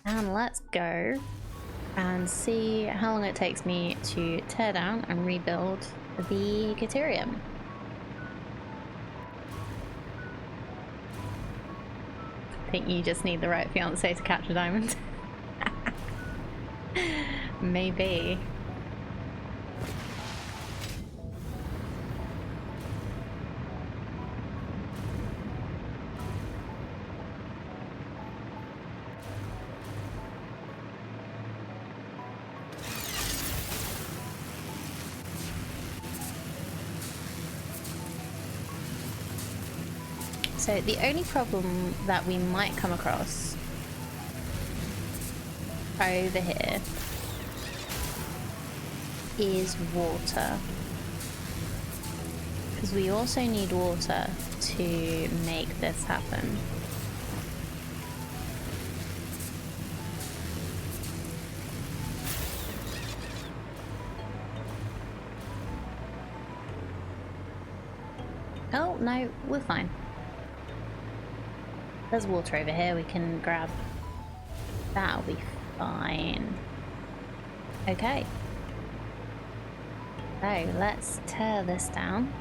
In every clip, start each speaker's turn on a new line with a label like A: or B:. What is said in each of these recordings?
A: And let's go and see how long it takes me to tear down and rebuild the Caterium. I think you just need the right fiance to catch a diamond. Maybe. So the only problem that we might come across over here is water. Because we also need water to make this happen. Oh, no, we're fine. There's water over here we can grab. That'll be fine. Okay. So let's tear this down.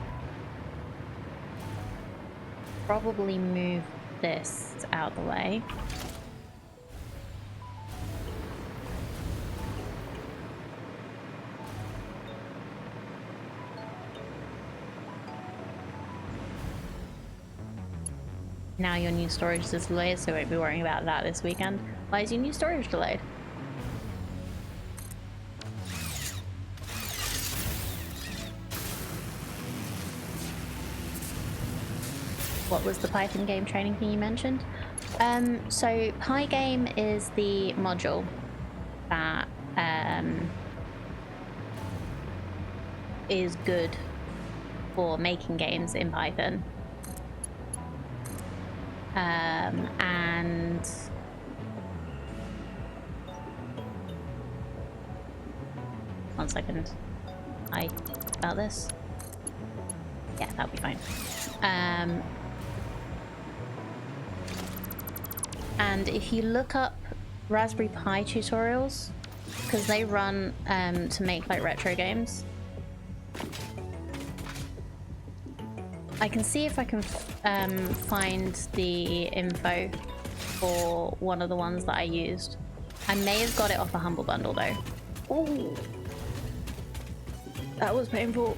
A: Probably move this out of the way. Now your new storage is delayed, so won't be worrying about that this weekend. Why is your new storage delayed? What was the Python game training thing you mentioned? So Pygame is the module that is good for making games in Python. And one second. About this? Yeah, that'll be fine. And if you look up Raspberry Pi tutorials, because they run to make like retro games, I can see if I can find the info for one of the ones that I used. I may have got it off a Humble Bundle though. Ooh, that was painful.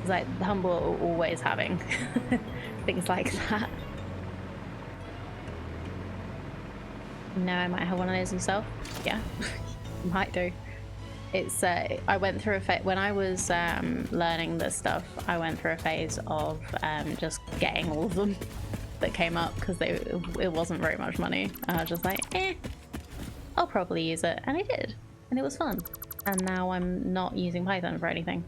A: It's like Humble are always having things like that. No, I might have one of those myself. Yeah, might do. It's I went through a phase when I was learning this stuff. I went through a phase of just getting all of them that came up because it wasn't very much money. I was just like, I'll probably use it, and I did, and it was fun. And now I'm not using Python for anything.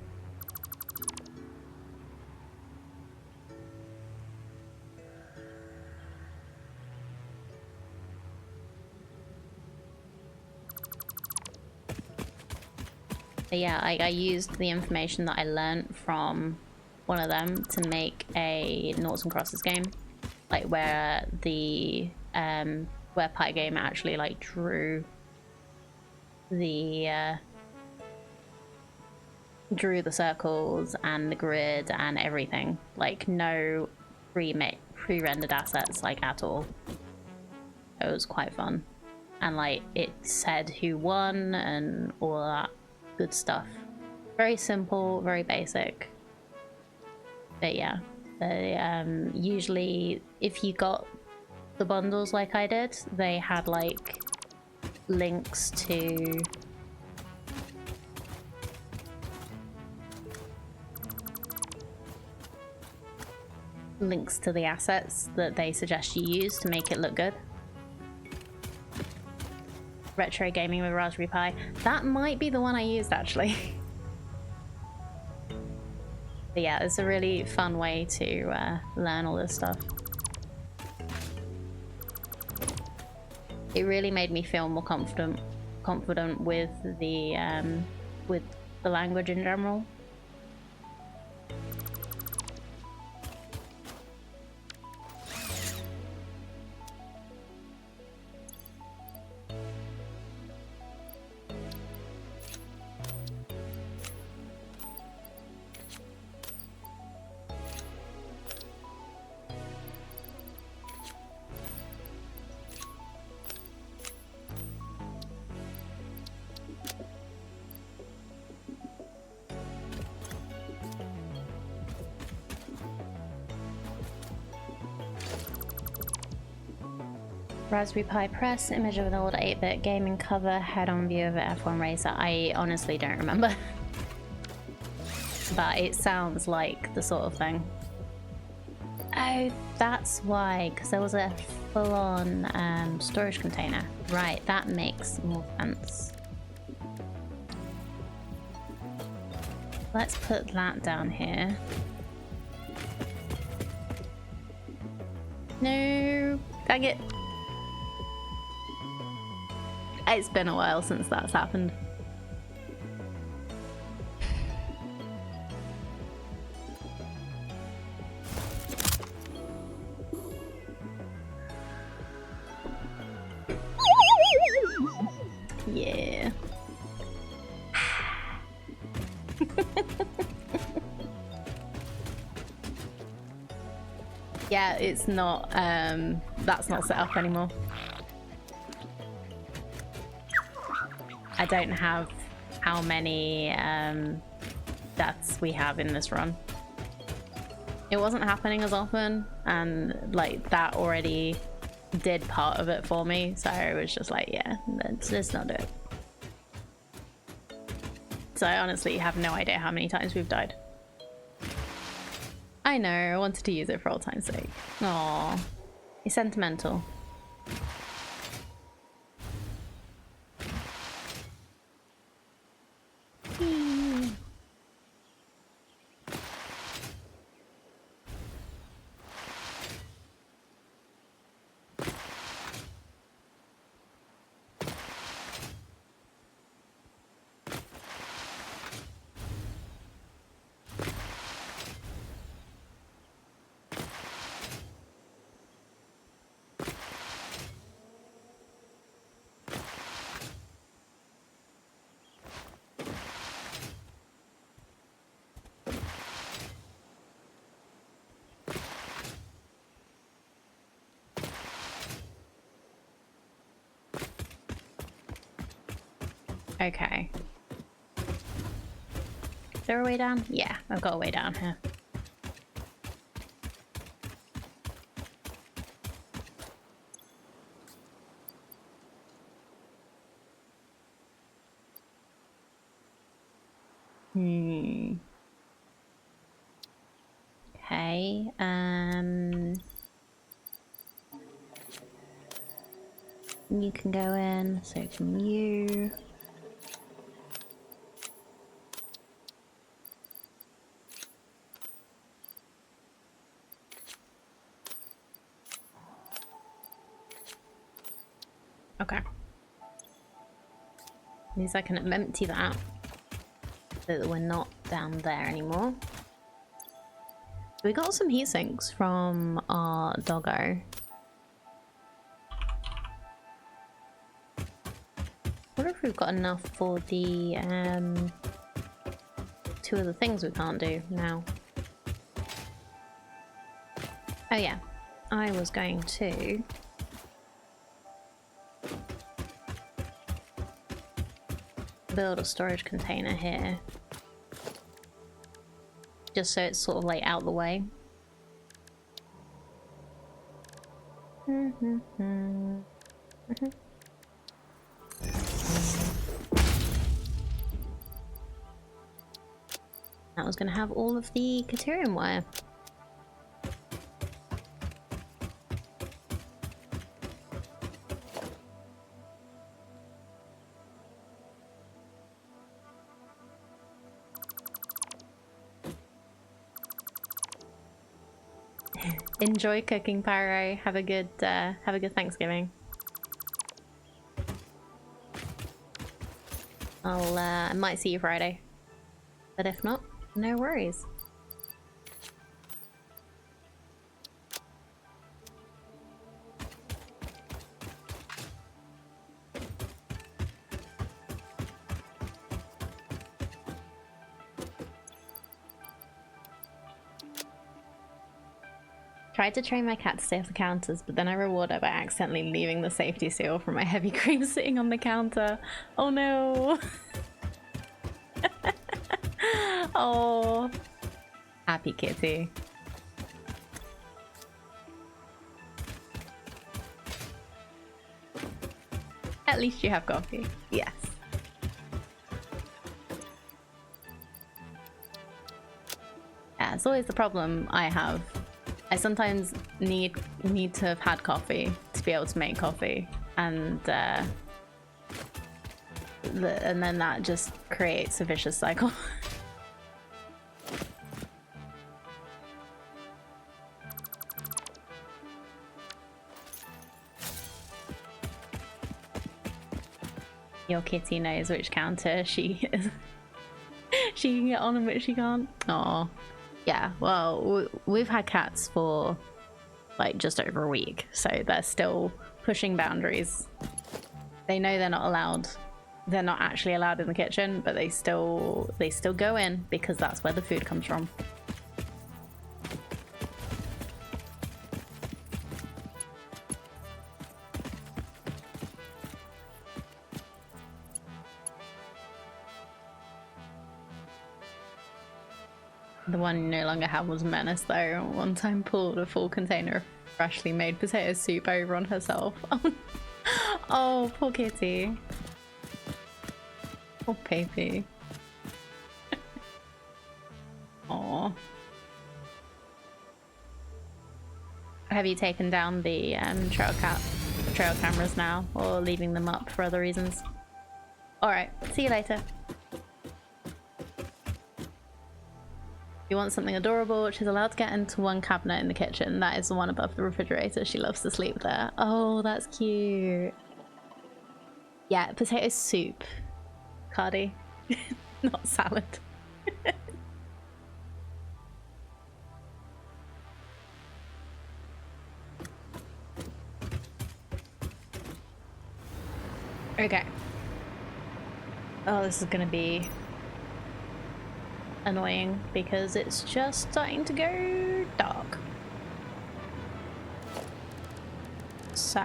A: But yeah, I used the information that I learned from one of them to make a noughts and crosses game, like where the where Pygame actually like drew the circles and the grid and everything, like no pre-rendered assets like at all. It was quite fun, and like it said who won and all that good stuff. Very simple, very basic. But yeah, usually if you got the bundles like I did, they had like links to the assets that they suggest you use to make it look good. Retro gaming with Raspberry Pi. That might be the one I used actually. But yeah, it's a really fun way to learn all this stuff. It really made me feel more confident with the language in general. Raspberry Pi Press, image of an old 8-bit gaming cover, head-on view of an F1 racer. I honestly don't remember. But it sounds like the sort of thing. Oh, that's why, because there was a full-on storage container. Right, that makes more sense. Let's put that down here. No, dang it. It's been a while since that's happened. Yeah. Yeah, it's not, that's not set up anymore. I don't have how many deaths we have in this run. It wasn't happening as often, and like that already did part of it for me, so I was just like, yeah, let's not do it. So I honestly have no idea how many times we've died. I know, I wanted to use it for old time's sake. Aww, it's sentimental. Okay. Is there a way down? Yeah, I've got a way down here. Okay, you can go in, so can you. Okay. At least I can empty that, so that we're not down there anymore. We got some heat sinks from our doggo. I wonder if we've got enough for the two of the things we can't do now. Oh yeah, I was going to build a storage container here, just so it's sort of like out the way. That was going to have all of the Caterium wire. Enjoy cooking, Pyro. Have a good Thanksgiving. I might see you Friday, but if not, no worries. Tried to train my cat to stay off the counters, but then I reward her by accidentally leaving the safety seal from my heavy cream sitting on the counter. Oh no! Oh, happy kitty. At least you have coffee. Yes. Yeah, it's always the problem I have. I sometimes need to have had coffee to be able to make coffee, and then that just creates a vicious cycle. Your kitty knows which counter she is. She can get on and which she can't. Aw. Yeah, well, we've had cats for like just over a week, so they're still pushing boundaries. They know they're not allowed. They're not actually allowed in the kitchen, but they still go in because that's where the food comes from. The one you no longer have was Menace, though. One time pulled a full container of freshly made potato soup over on herself. Oh, poor kitty. Poor baby. Aww. Have you taken down the trail cameras now, or leaving them up for other reasons? Alright, see you later. You want something adorable? She's allowed to get into one cabinet in the kitchen. That is the one above the refrigerator. She loves to sleep there. Oh, that's cute. Yeah, potato soup, Cardi. Not salad. Okay. Oh, this is gonna be annoying because it's just starting to go dark. So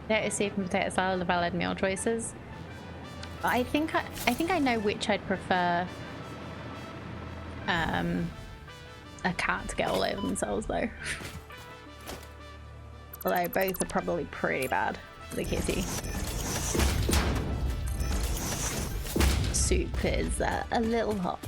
A: potato soup and potato salad are valid meal choices. I think I know which I'd prefer a cat to get all over themselves though. Although both are probably pretty bad for the kitty. Soup is a little hot.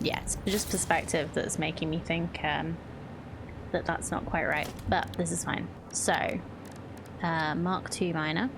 A: Yeah, it's just perspective that's making me think that that's not quite right, but this is fine. So, Mark II minor.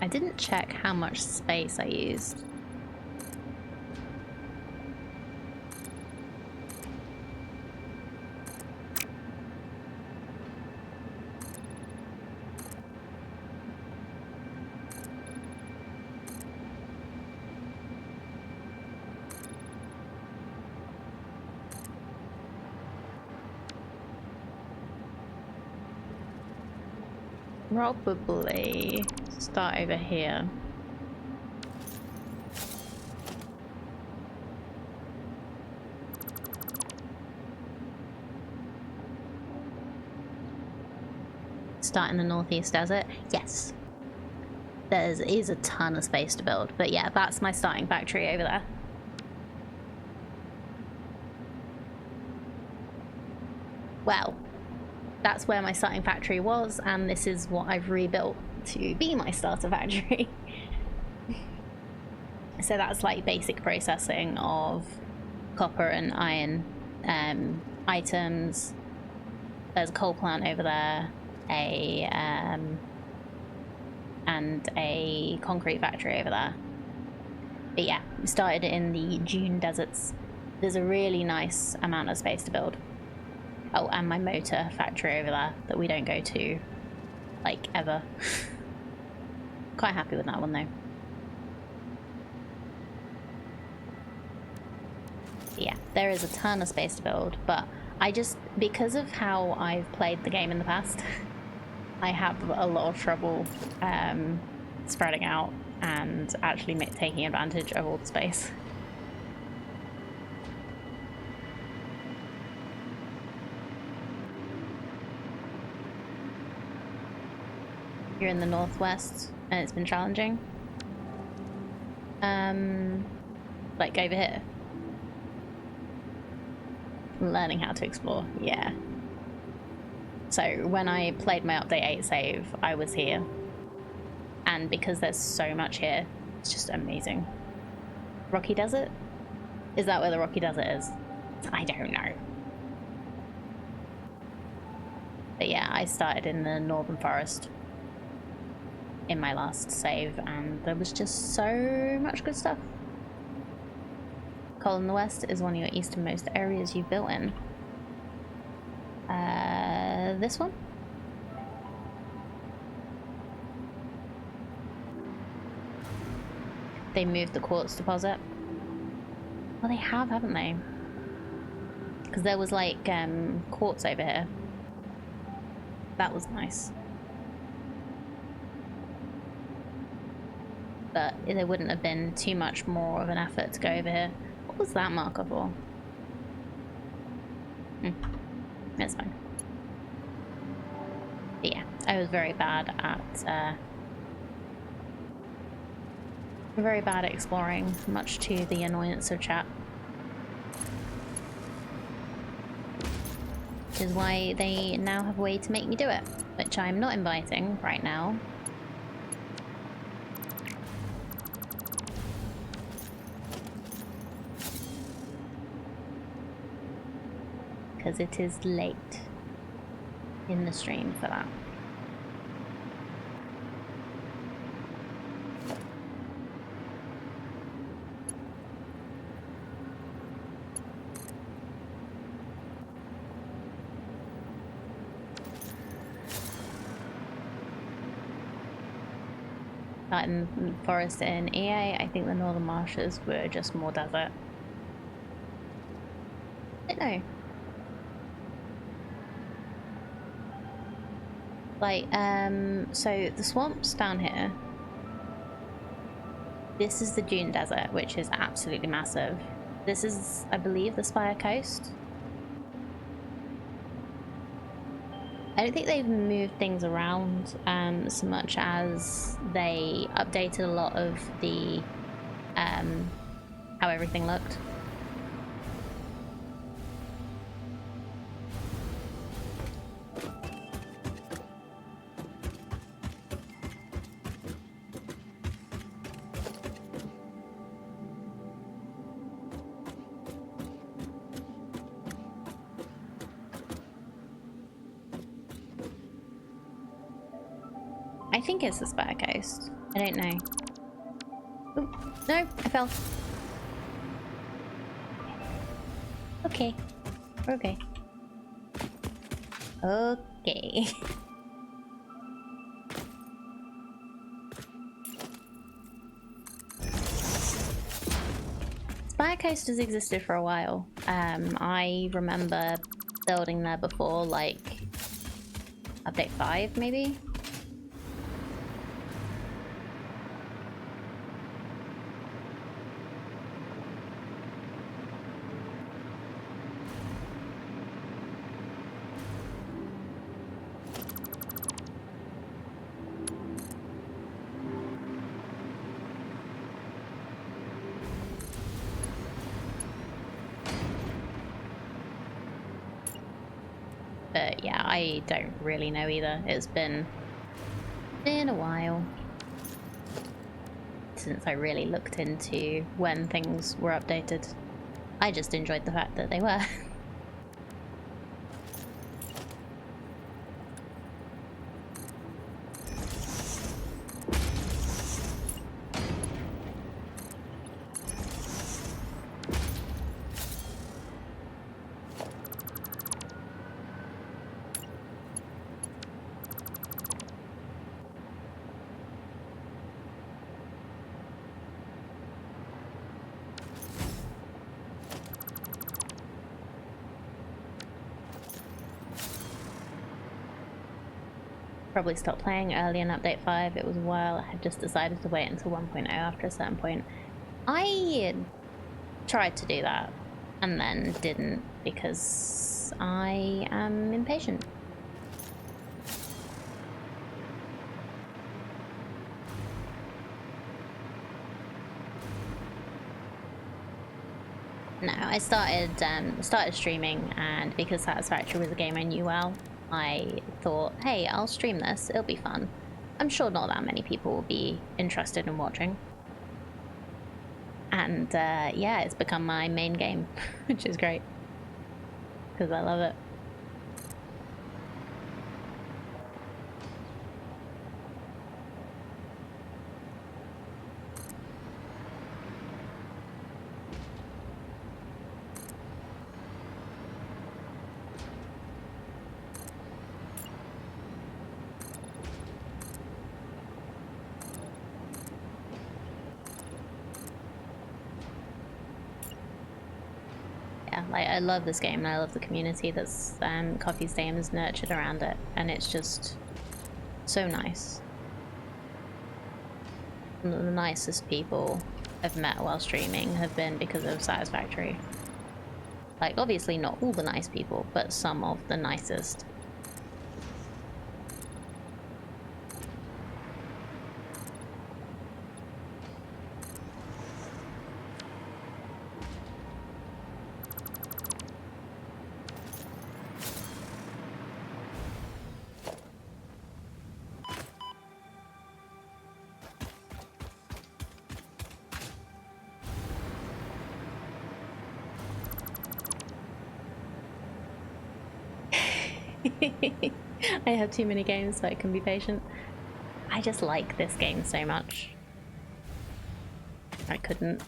A: I didn't check how much space I used. Probably start over here. start in the Northeast Desert? Yes. There is a ton of space to build, but yeah, that's my starting factory over there. Well, that's where my starting factory was, and this is what I've rebuilt to be my starter factory. So that's like basic processing of copper and iron items. There's a coal plant over there, and a concrete factory over there. But yeah, we started in the dune deserts. There's a really nice amount of space to build. Oh, and my motor factory over there that we don't go to, like, ever. Quite happy with that one, though. Yeah, there is a ton of space to build, but I just, because of how I've played the game in the past, I have a lot of trouble spreading out and actually taking advantage of all the space. You're in the northwest and it's been challenging. Like over here. Learning how to explore, yeah. So when I played my update 8 save, I was here. And because there's so much here, it's just amazing. Rocky Desert? Is that where the Rocky Desert is? I don't know. But yeah, I started in the Northern Forest in my last save, and there was just so much good stuff. Coal in the West is one of your easternmost areas you've built in. This one? They moved the quartz deposit. Well, they have, haven't they? Because there was like quartz over here. That was nice. But there wouldn't have been too much more of an effort to go over here. What was that marker for? That's fine. But yeah, I was very bad at exploring, much to the annoyance of chat. Which is why they now have a way to make me do it, which I'm not inviting right now. Because it is late in the stream for that. In the forest in EA, I think the northern marshes were just more desert. I don't know. Like, so the swamps down here. This is the dune desert, which is absolutely massive. This is, I believe, the Spire Coast. I don't think they've moved things around so much as they updated a lot of the how everything looked. I think it's the Spire Coast. I don't know. Ooh, no, I fell. Okay. We're okay. Okay. Spire Coast has existed for a while. I remember building there before, like, update 5 maybe? But yeah, I don't really know either. It's been a while since I really looked into when things were updated. I just enjoyed the fact that they were. Probably stopped playing early in update 5. It was a while. I had just decided to wait until 1.0 after a certain point. I tried to do that and then didn't because I am impatient. No, I started streaming, and because Satisfactory was a game I knew well, I thought, hey, I'll stream this. It'll be fun. I'm sure not that many people will be interested in watching. And yeah, it's become my main game, which is great because I love it. Like, I love this game and I love the community that's Coffee's Game has nurtured around it, and it's just so nice. Some of the nicest people I've met while streaming have been because of Satisfactory. Like, obviously not all the nice people, but some of the nicest. I have too many games so I can be patient. I just like this game so much. I couldn't.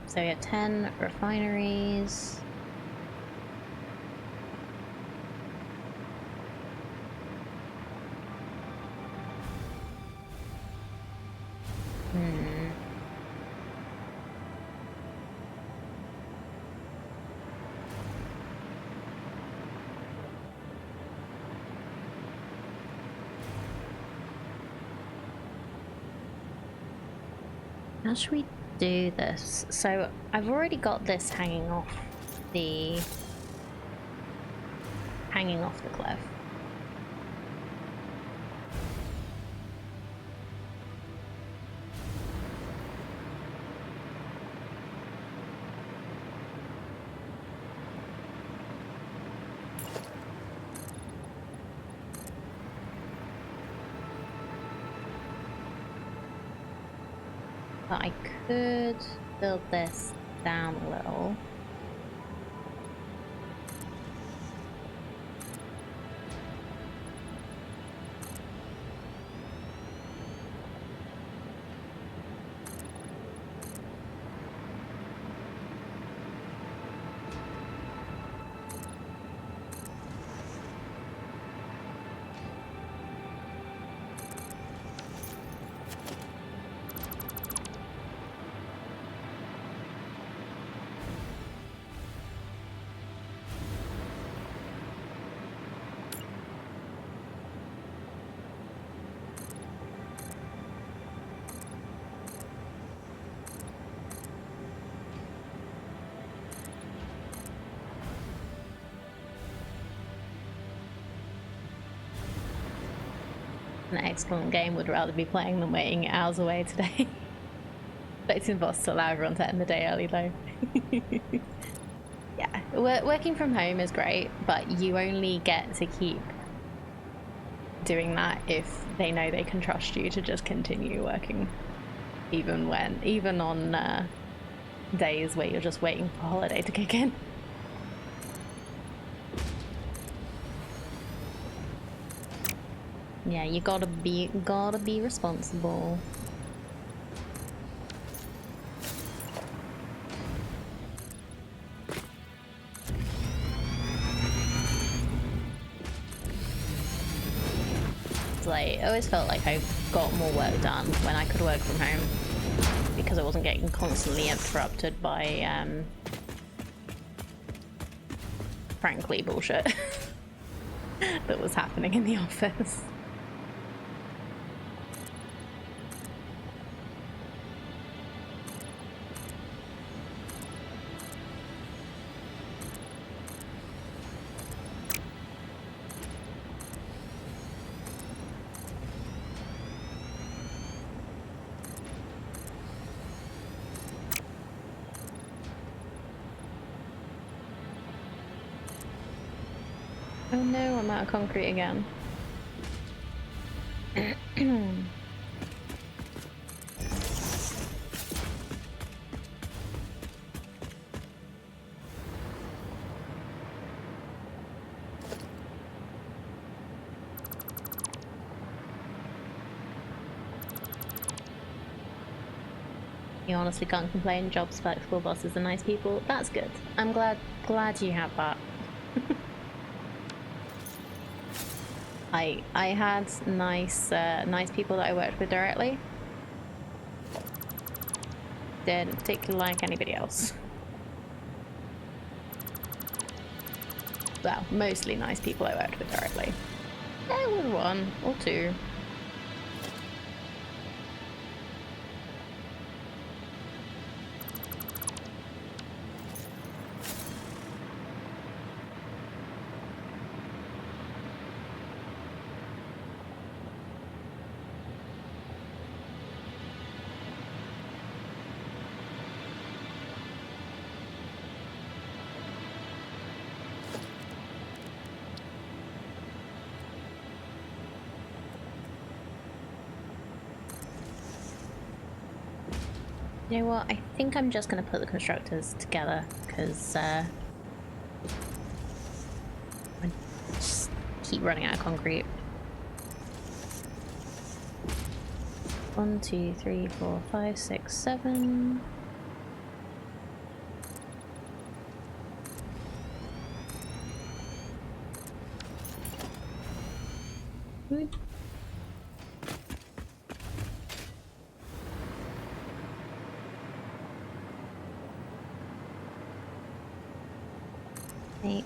A: So we have 10 refineries. How should we do this? So I've already got this hanging off the cliff. But I could build this down a little. An excellent game. Would rather be playing than waiting hours away today. Expecting the boss to allow everyone to end the day early though. Yeah, working from home is great, but you only get to keep doing that if they know they can trust you to just continue working, even on days where you're just waiting for holiday to kick in. Yeah, you gotta be responsible. Like, I always felt like I got more work done when I could work from home because I wasn't getting constantly interrupted by frankly bullshit that was happening in the office. Oh no, I'm out of concrete again. You honestly can't complain. Jobs, flexible bosses, and nice people. That's good. I'm glad you have that. I had nice people that I worked with directly. Didn't particularly like anybody else. Well, mostly nice people I worked with directly. There was one or two. You know what? I think I'm just gonna put the constructors together because I just keep running out of concrete. 1, 2, 3, 4, 5, 6, 7. Good. 8.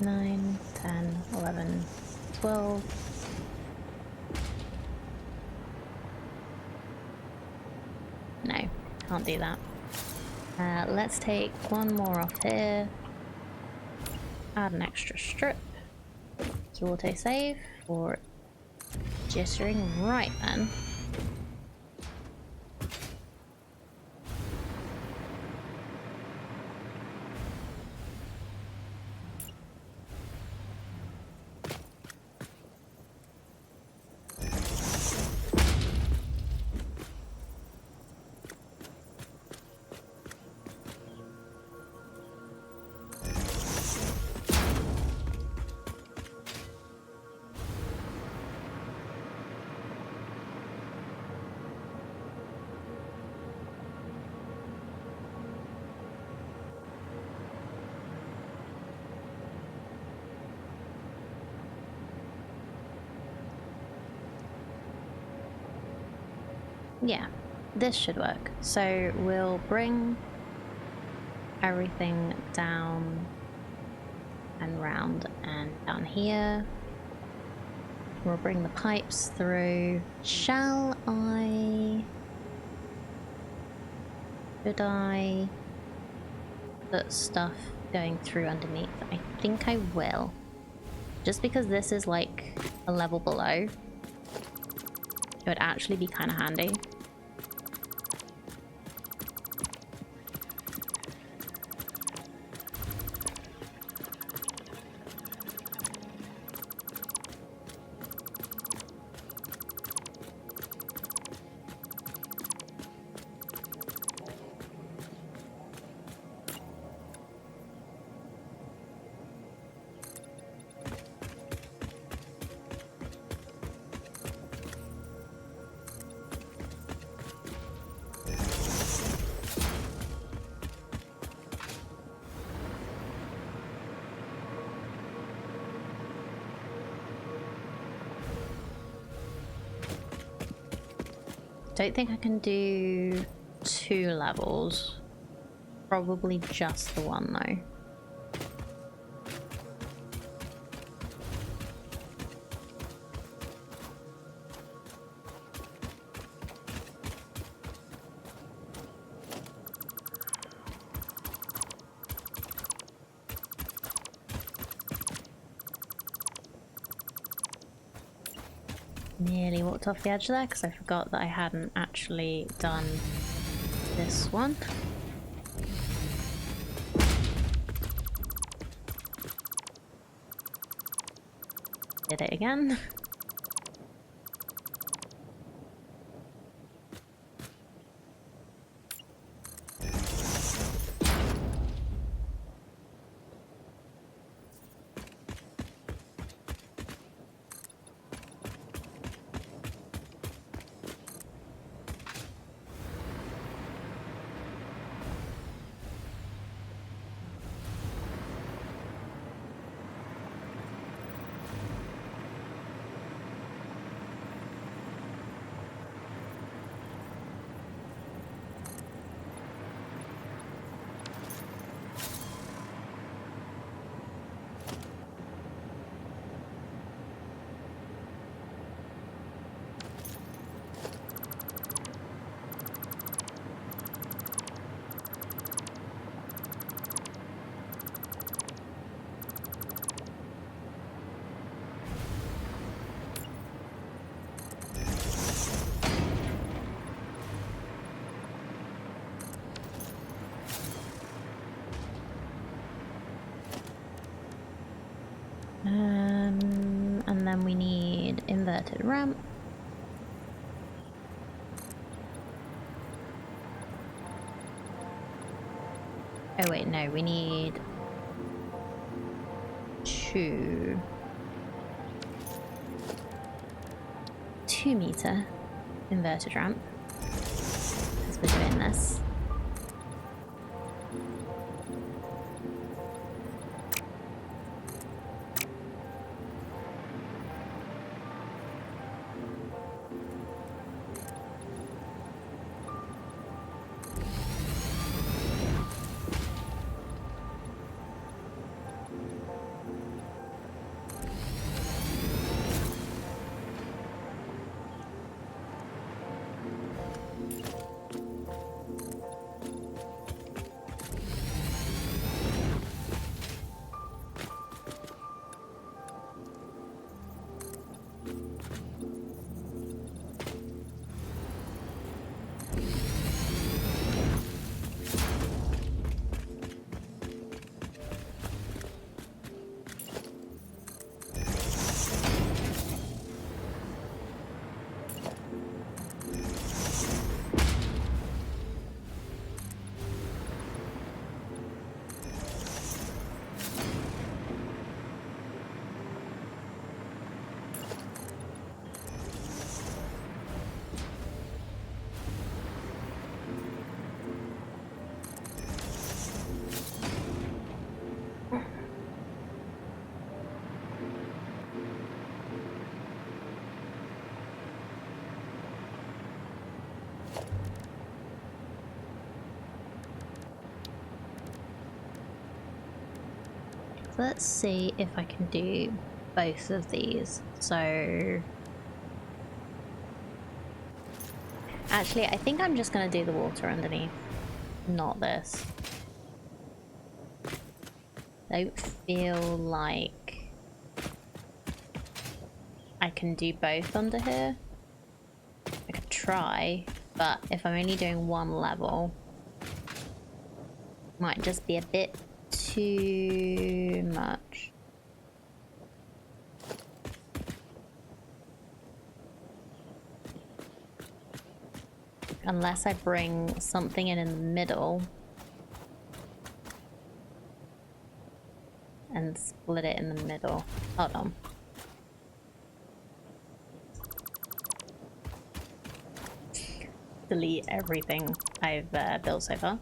A: 9, 10, 11, 12. No, can't do that. Let's take one more off here. Add an extra strip to auto-save for jittering. Right then. Yeah, this should work. So we'll bring everything down and round and down here. We'll bring the pipes through. Shall I Should I put stuff going through underneath? I think I will. Just because this is like a level below, it would actually be kind of handy. Don't think I can do 2 levels. Probably just the one though. Nearly walked off the edge there because I forgot that I hadn't actually done this one. Did it again. And then we need inverted ramp. Oh wait, no, we need 2 2-meter inverted ramp as we're doing this. Let's see if I can do both of these. So actually, I think I'm just going to do the water underneath. not this. Don't feel like I can do both under here. I could try, but if I'm only doing one level, might just be a bit too much. Unless I bring something in the middle and split it in the middle. Hold on. Delete everything I've built so far.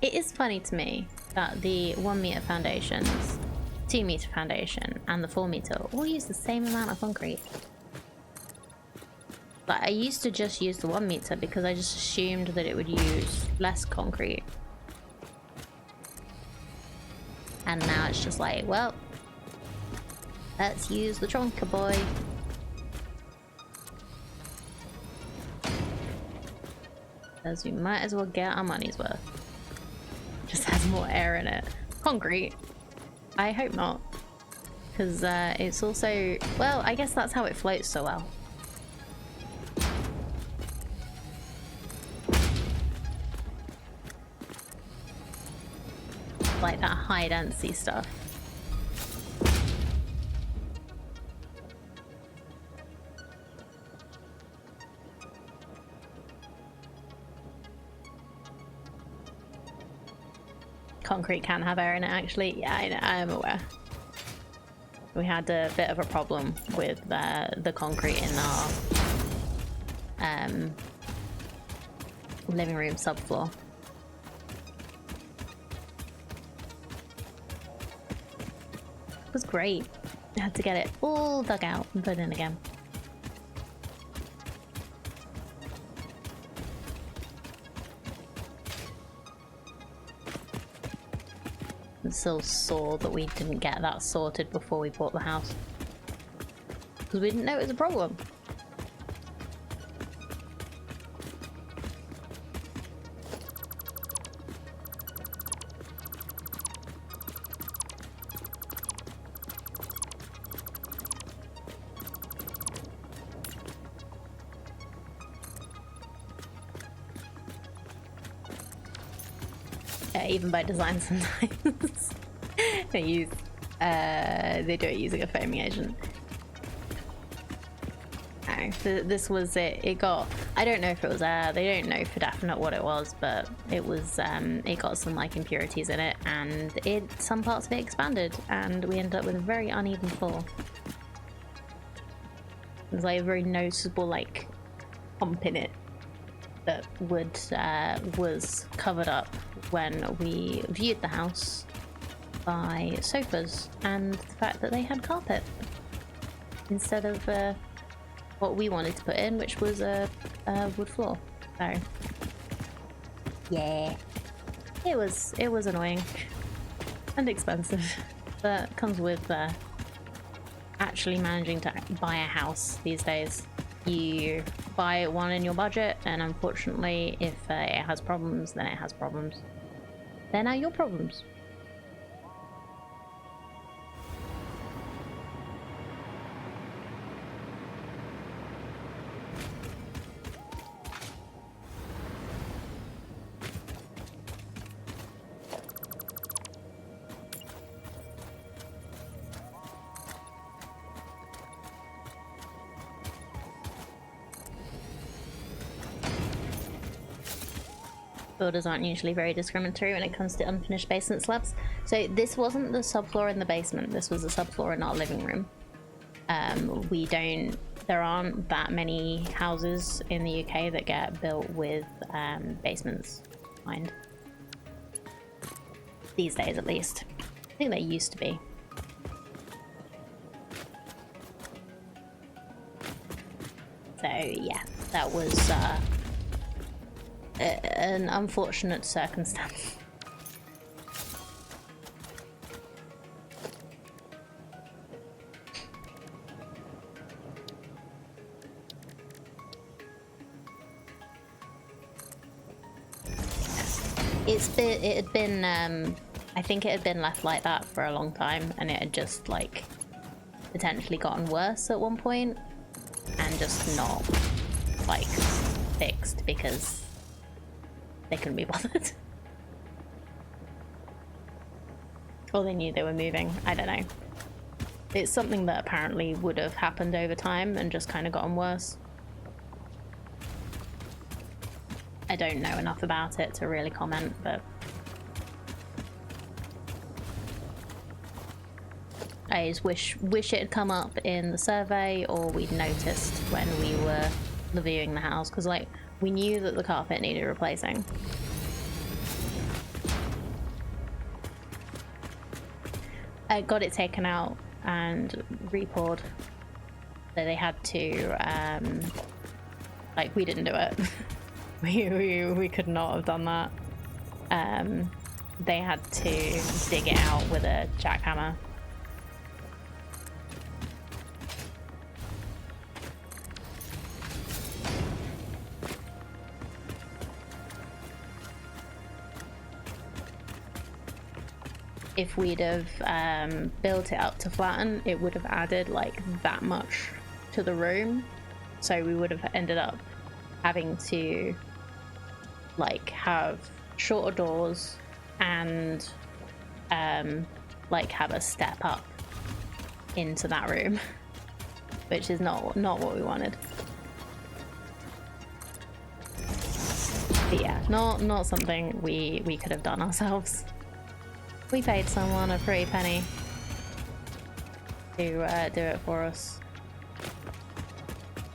A: It is funny to me that the 1 meter foundations, 2 meter foundation, and the 4 meter all use the same amount of concrete. Like, I used to just use the 1 meter because I just assumed that it would use less concrete. And now it's just like, well, let's use the Tronka boy. Because we might as well get our money's worth. Just has more air in it. Concrete? I hope not. Because it's also... Well, I guess that's how it floats so well. Like that high density stuff. Concrete can have air in it, actually. Yeah, I am aware. We had a bit of a problem with the concrete in our living room subfloor. It was great. I had to get it all dug out and put in again. I'm still sore that we didn't get that sorted before we bought the house. Because we didn't know it was a problem. Even by design sometimes. They do it using a foaming agent. This was it. It got, I don't know if it was air, they don't know for definite what it was, but it was, it got some like impurities in it, and some parts of it expanded, and we ended up with a very uneven floor. There's like a very noticeable like hump in it that was covered up when we viewed the house by sofas and the fact that they had carpet instead of what we wanted to put in, which was a wood floor. So yeah, it was annoying and expensive, but comes with actually managing to buy a house these days. You buy one in your budget, and unfortunately, if it has problems, then it has problems. They're now your problems. Builders aren't usually very discriminatory when it comes to unfinished basement slabs. So this wasn't the subfloor in the basement, this was the subfloor in our living room. There aren't that many houses in the UK that get built with basements behind. These days, at least. I think they used to be. So yeah, that was an unfortunate circumstance. It had been, I think it had been left like that for a long time, and it had just like potentially gotten worse at one point and just not like fixed because they couldn't be bothered. Or they knew they were moving, I don't know. It's something that apparently would have happened over time and just kind of gotten worse. I don't know enough about it to really comment, but I just wish it had come up in the survey or we'd noticed when we were reviewing the house, because like we knew that the carpet needed replacing. I got it taken out and re-poured, so they had to like, we didn't do it. we could not have done that. They had to dig it out with a jackhammer. If we'd have built it up to flatten, it would have added like that much to the room, so we would have ended up having to like have shorter doors and like have a step up into that room, which is not what we wanted. But yeah, not something we could have done ourselves. We paid someone a pretty penny to do it for us.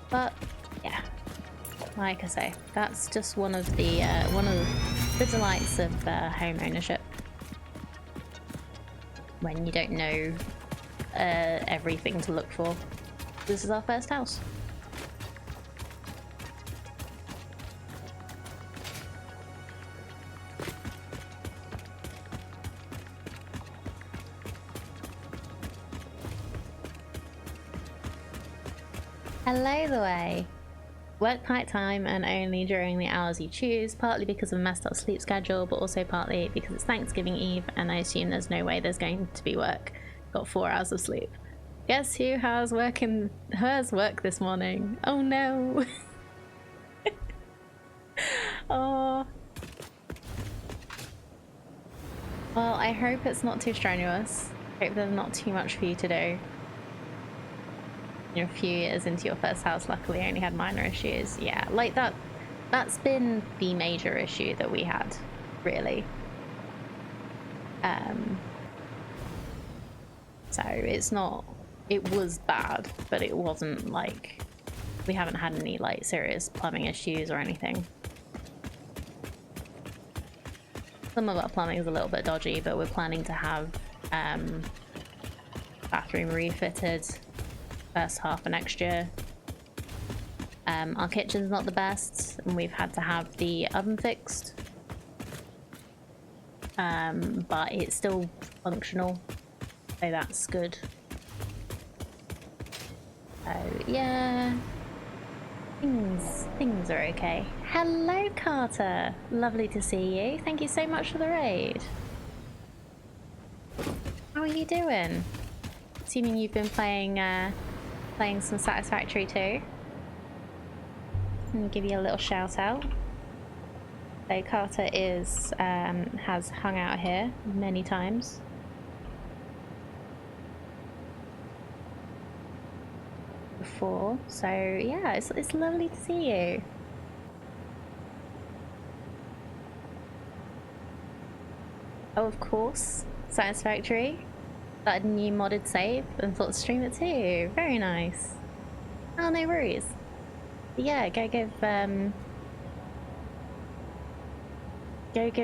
A: But yeah, like I say, that's just one of the delights of home ownership. When you don't know everything to look for. This is our first house. Hello the way. Work part-time and only during the hours you choose, partly because of a messed up sleep schedule, but also partly because it's Thanksgiving Eve and I assume there's no way there's going to be work. Got 4 hours of sleep. Guess who has work this morning? Oh no. Oh. Well, I hope it's not too strenuous. I hope there's not too much for you to do. You're a few years into your first house, luckily I only had minor issues. Yeah, like that's been the major issue that we had, really. So it was bad, but it wasn't like, we haven't had any like serious plumbing issues or anything. Some of our plumbing is a little bit dodgy, but we're planning to have bathroom refitted first half of next year. Our kitchen's not the best and we've had to have the oven fixed, but it's still functional, so that's good. So yeah, things are okay. Hello Carter, lovely to see you. Thank you so much for the raid. How are you doing? Assuming you've been playing some Satisfactory too. I'll give you a little shout out. So Carter has hung out here many times. Before, so yeah, it's lovely to see you. Oh, of course. Satisfactory. Started a new modded save and thought to stream it too. Very nice. Oh, no worries. But yeah, go give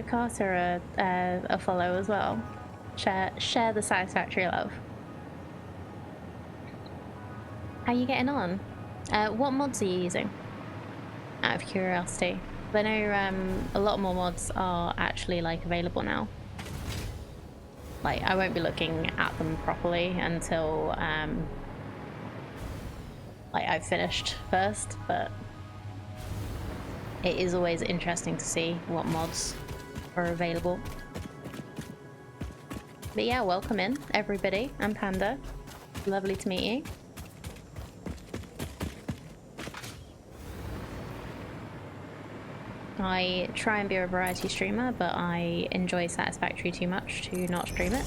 A: Carter a follow as well. Share the Satisfactory love. How are you getting on? What mods are you using? Out of curiosity. I know a lot more mods are actually like available now. Like I won't be looking at them properly until like I've finished first, but it is always interesting to see what mods are available. But yeah, welcome in everybody. I'm Panda. Lovely to meet you. I try and be a variety streamer, but I enjoy Satisfactory too much to not stream it.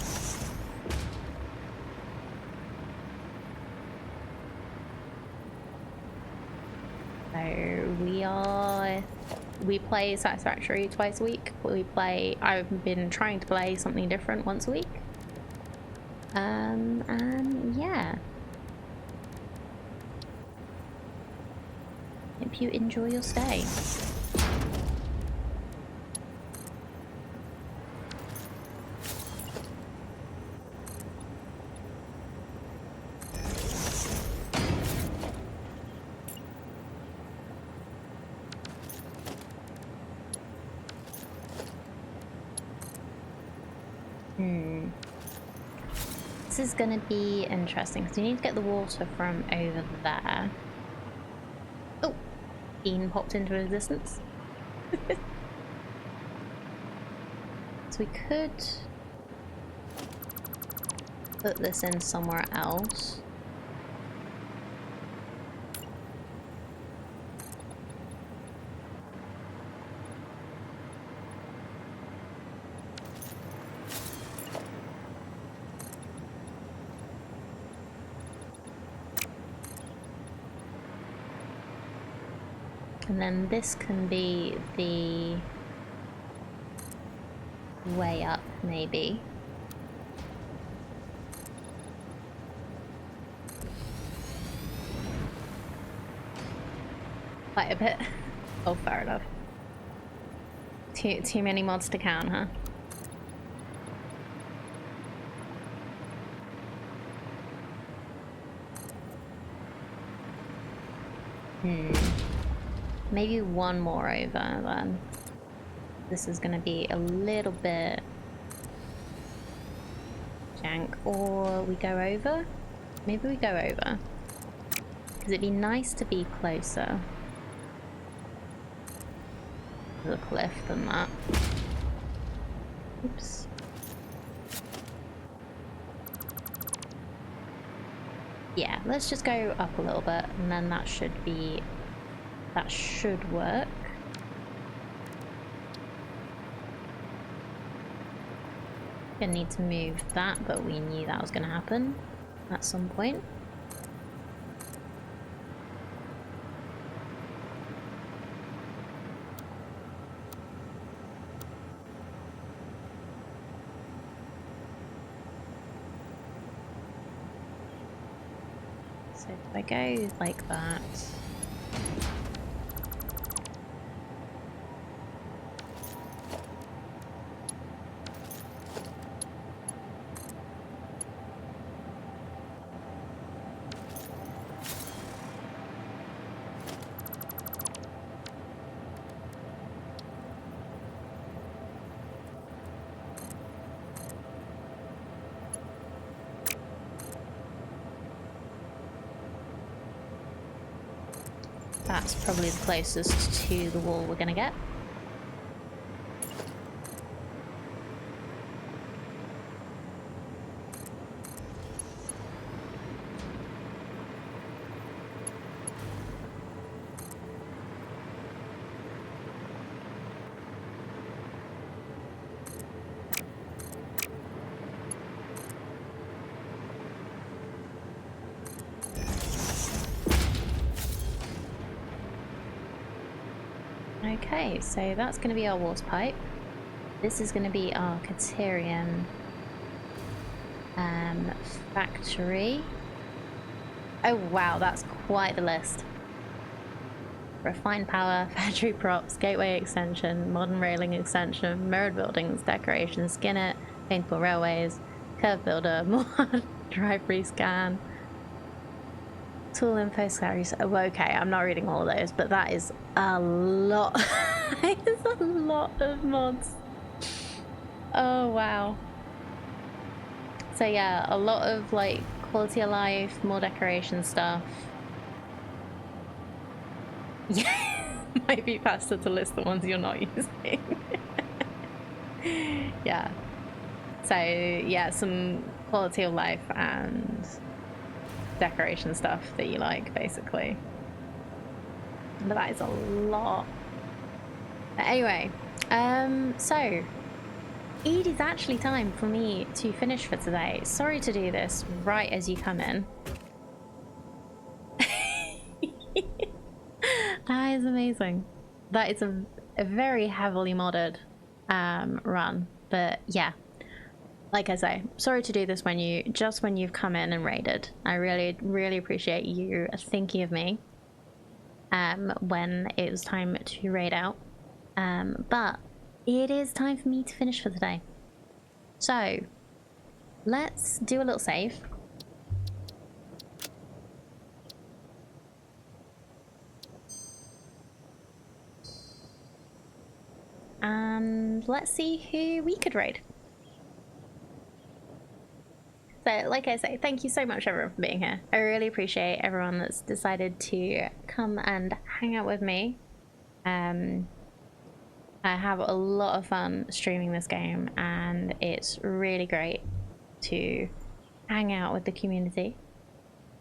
A: So we play Satisfactory twice a week. I've been trying to play something different once a week. And yeah. Hope you enjoy your stay. This is gonna be interesting because you need to get the water from over there. Oh, Bean popped into existence. So we could put this in somewhere else. And then this can be the way up, maybe. Quite a bit. Oh, fair enough. Too many mods to count, huh? Maybe one more over then. This is gonna be a little bit jank. Or we go over? Maybe we go over. Because it'd be nice to be closer to the cliff than that. Oops. Yeah, let's just go up a little bit and then that should work. Gonna need to move that, but we knew that was gonna happen at some point. So if I go like that. That's probably the closest to the wall we're gonna get. Okay, so that's going to be our water pipe. This is going to be our Katerian factory. Oh wow, that's quite the list. Refined power, factory props, gateway extension, modern railing extension, mirrored buildings, decorations, skinnet, paintball railways, curve builder, mod, drive rescan, tool info, salaries. Oh, okay, I'm not reading all of those, but that is a lot. It's a lot of mods. Oh wow. So yeah, a lot of like quality of life, more decoration stuff. Yeah, might be faster to list the ones you're not using. Yeah. So yeah, some quality of life and decoration stuff that you like, basically. But that is a lot. But anyway, so it is actually time for me to finish for today. Sorry to do this right as you come in. That is amazing. That is a very heavily modded run, but yeah, like I say, sorry to do this when you've come in and raided. I really appreciate you thinking of me when it was time to raid out, but it is time for me to finish for today. So let's do a little save. And let's see who we could raid. So, like I say, thank you so much, everyone, for being here. I really appreciate everyone that's decided to come and hang out with me. I have a lot of fun streaming this game, and it's really great to hang out with the community.